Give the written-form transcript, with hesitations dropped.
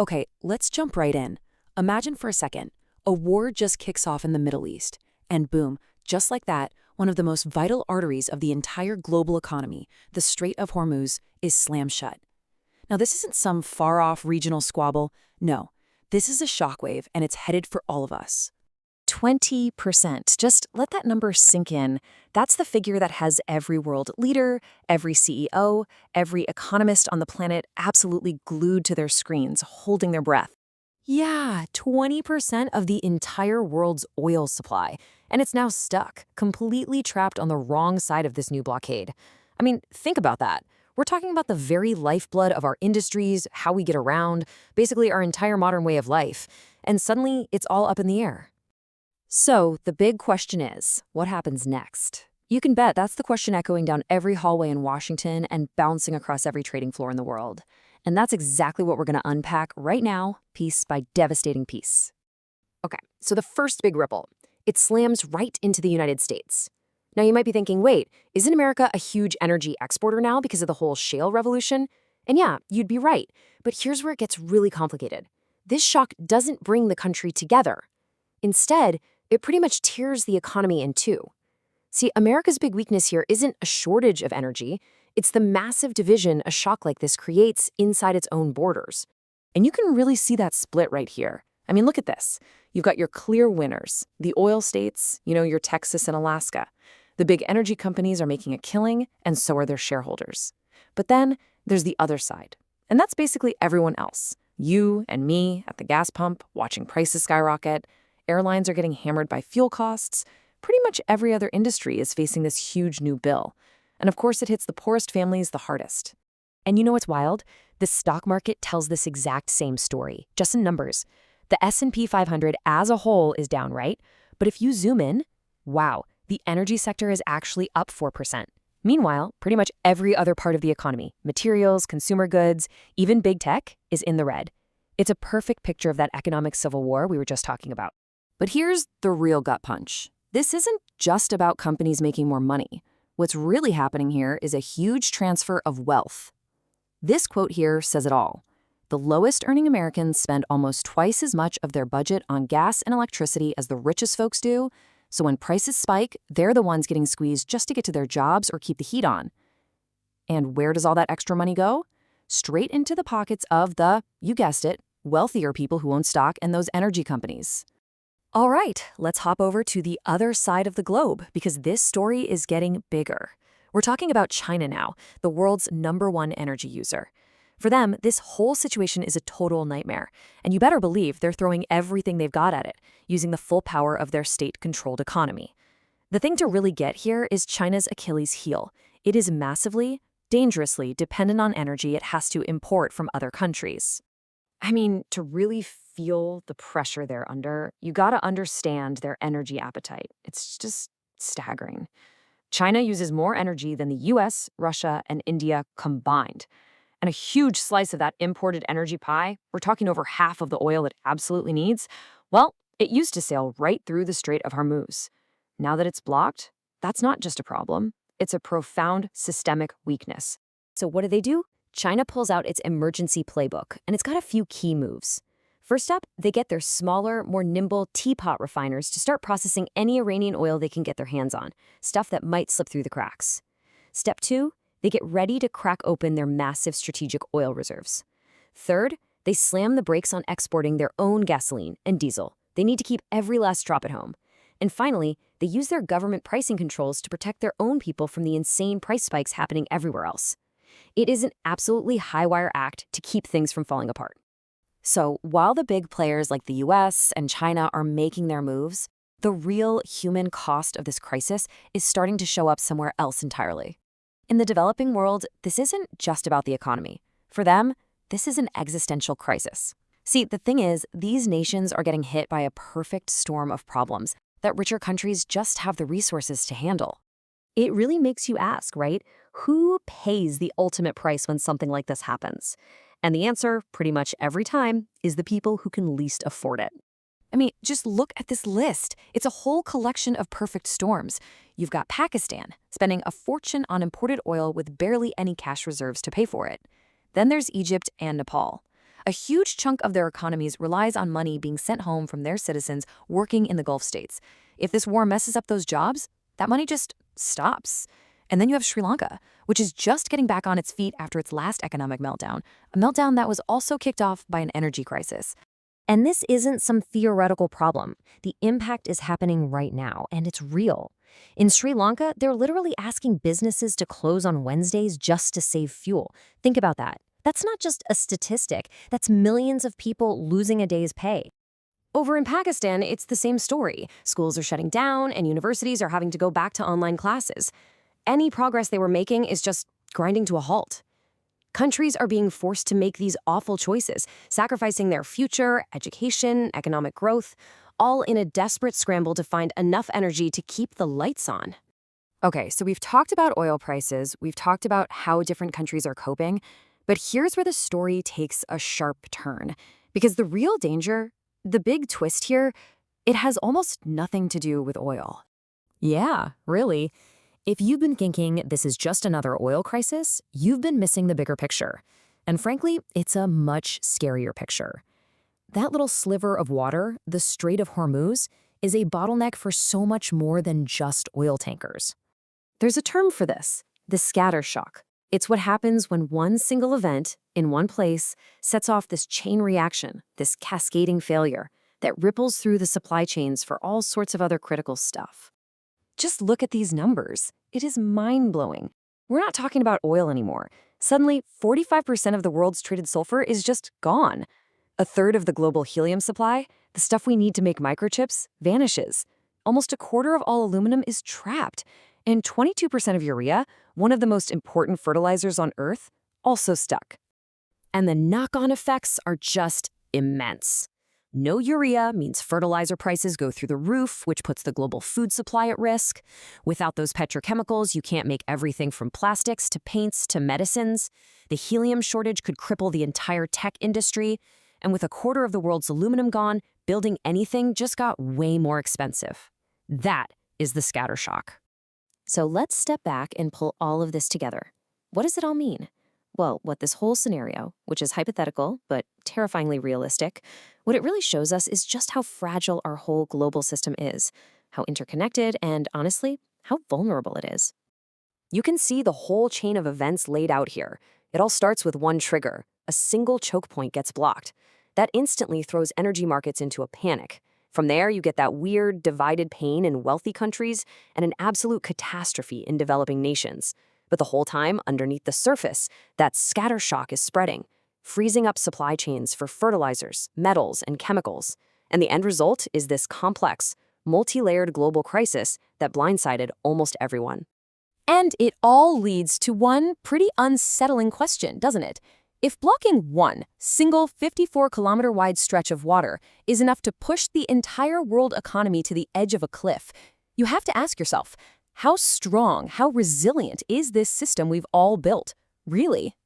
Okay, let's jump right in. Imagine for a second, a war just kicks off in the Middle East, and boom, just like that, one of the most vital arteries of the entire global economy, the Strait of Hormuz, is slammed shut. Now, this isn't some far-off regional squabble. No, this is a shockwave, and it's headed for all of us. 20%. Just let that number sink in. That's the figure that has every world leader, every CEO, every economist on the planet absolutely glued to their screens, holding their breath. Yeah, 20% of the entire world's oil supply. And it's now stuck, completely trapped on the wrong side of this new blockade. I mean, think about that. We're talking about the very lifeblood of our industries, how we get around, basically our entire modern way of life. And suddenly, it's all up in the air. So, the big question is, what happens next? You can bet that's the question echoing down every hallway in Washington and bouncing across every trading floor in the world. And that's exactly what we're going to unpack right now, piece by devastating piece. Okay, so the first big ripple, it slams right into the United States. Now, you might be thinking, wait, isn't America a huge energy exporter now because of the whole shale revolution? And yeah, you'd be right. But here's where it gets really complicated. This shock doesn't bring the country together. Instead, it pretty much tears the economy in two. See, America's big weakness here isn't a shortage of energy, it's the massive division a shock like this creates inside its own borders. And you can really see that split right here. I mean, look at this. You've got your clear winners, the oil states, your Texas and Alaska. The big energy companies are making a killing, and so are their shareholders. But then there's the other side, and that's basically everyone else. You and me at the gas pump, watching prices skyrocket. Airlines are getting hammered by fuel costs. Pretty much every other industry is facing this huge new bill. And of course, it hits the poorest families the hardest. And you know what's wild? The stock market tells this exact same story, just in numbers. The S&P 500 as a whole is down, right? But if you zoom in, wow, the energy sector is actually up 4%. Meanwhile, pretty much every other part of the economy, materials, consumer goods, even big tech, is in the red. It's a perfect picture of that economic civil war we were just talking about. But here's the real gut punch. This isn't just about companies making more money. What's really happening here is a huge transfer of wealth. This quote here says it all. The lowest earning Americans spend almost twice as much of their budget on gas and electricity as the richest folks do, so when prices spike, they're the ones getting squeezed just to get to their jobs or keep the heat on. And where does all that extra money go? Straight into the pockets of the, you guessed it, wealthier people who own stock in those energy companies. All right, let's hop over to the other side of the globe because this story is getting bigger. We're talking about China now, the world's #1 energy user. For them, this whole situation is a total nightmare, and you better believe they're throwing everything they've got at it, using the full power of their state-controlled economy. The thing to really get here is China's Achilles heel. It is massively, dangerously dependent on energy it has to import from other countries. I mean, to really feel the pressure they're under, you gotta understand their energy appetite. It's just staggering. China uses more energy than the US, Russia, and India combined. And a huge slice of that imported energy pie, we're talking over half of the oil it absolutely needs, well, it used to sail right through the Strait of Hormuz. Now that it's blocked, that's not just a problem. It's a profound systemic weakness. So what do? China pulls out its emergency playbook, and it's got a few key moves. First up, they get their smaller, more nimble teapot refiners to start processing any Iranian oil they can get their hands on, stuff that might slip through the cracks. Step 2, they get ready to crack open their massive strategic oil reserves. Third, they slam the brakes on exporting their own gasoline and diesel. They need to keep every last drop at home. And finally, they use their government pricing controls to protect their own people from the insane price spikes happening everywhere else. It is an absolutely high-wire act to keep things from falling apart. So while the big players like the US and China are making their moves, the real human cost of this crisis is starting to show up somewhere else entirely. In the developing world, this isn't just about the economy. For them, this is an existential crisis. See, the thing is, these nations are getting hit by a perfect storm of problems that richer countries just have the resources to handle. It really makes you ask, right? Who pays the ultimate price when something like this happens? And the answer, pretty much every time, is the people who can least afford it. I mean, just look at this list. It's a whole collection of perfect storms. You've got Pakistan, spending a fortune on imported oil with barely any cash reserves to pay for it. Then there's Egypt and Nepal. A huge chunk of their economies relies on money being sent home from their citizens working in the Gulf states. If this war messes up those jobs, that money just stops. And then you have Sri Lanka, which is just getting back on its feet after its last economic meltdown, a meltdown that was also kicked off by an energy crisis. And this isn't some theoretical problem. The impact is happening right now, and it's real. In Sri Lanka, they're literally asking businesses to close on Wednesdays just to save fuel. Think about that. That's not just a statistic. That's millions of people losing a day's pay. Over in Pakistan, it's the same story. Schools are shutting down, and universities are having to go back to online classes. Any progress they were making is just grinding to a halt. Countries are being forced to make these awful choices, sacrificing their future, education, economic growth, all in a desperate scramble to find enough energy to keep the lights on. Okay, so we've talked about oil prices, we've talked about how different countries are coping, but here's where the story takes a sharp turn. Because the real danger, the big twist here, it has almost nothing to do with oil. Yeah, really. If you've been thinking this is just another oil crisis, you've been missing the bigger picture. And frankly, it's a much scarier picture. That little sliver of water, the Strait of Hormuz, is a bottleneck for so much more than just oil tankers. There's a term for this, the scatter shock. It's what happens when one single event in one place sets off this chain reaction, this cascading failure that ripples through the supply chains for all sorts of other critical stuff. Just look at these numbers. It is mind-blowing. We're not talking about oil anymore. Suddenly, 45% of the world's traded sulfur is just gone. A third of the global helium supply, the stuff we need to make microchips, vanishes. Almost a quarter of all aluminum is trapped. And 22% of urea, one of the most important fertilizers on Earth, also stuck. And the knock-on effects are just immense. No urea means fertilizer prices go through the roof, which puts the global food supply at risk. Without those petrochemicals, you can't make everything from plastics to paints to medicines. The helium shortage could cripple the entire tech industry. And with a quarter of the world's aluminum gone, building anything just got way more expensive. That is the scatter shock. So let's step back and pull all of this together. What does it all mean? Well, what this whole scenario, which is hypothetical but terrifyingly realistic, what it really shows us is just how fragile our whole global system is, how interconnected and, honestly, how vulnerable it is. You can see the whole chain of events laid out here. It all starts with one trigger. A single choke point gets blocked. That instantly throws energy markets into a panic. From there, you get that weird, divided pain in wealthy countries and an absolute catastrophe in developing nations. But the whole time, underneath the surface, that scatter shock is spreading, freezing up supply chains for fertilizers, metals, and chemicals. And the end result is this complex, multi-layered global crisis that blindsided almost everyone. And it all leads to one pretty unsettling question, doesn't it? If blocking one single 54-kilometer-wide stretch of water is enough to push the entire world economy to the edge of a cliff, you have to ask yourself, how strong, how resilient is this system we've all built? Really?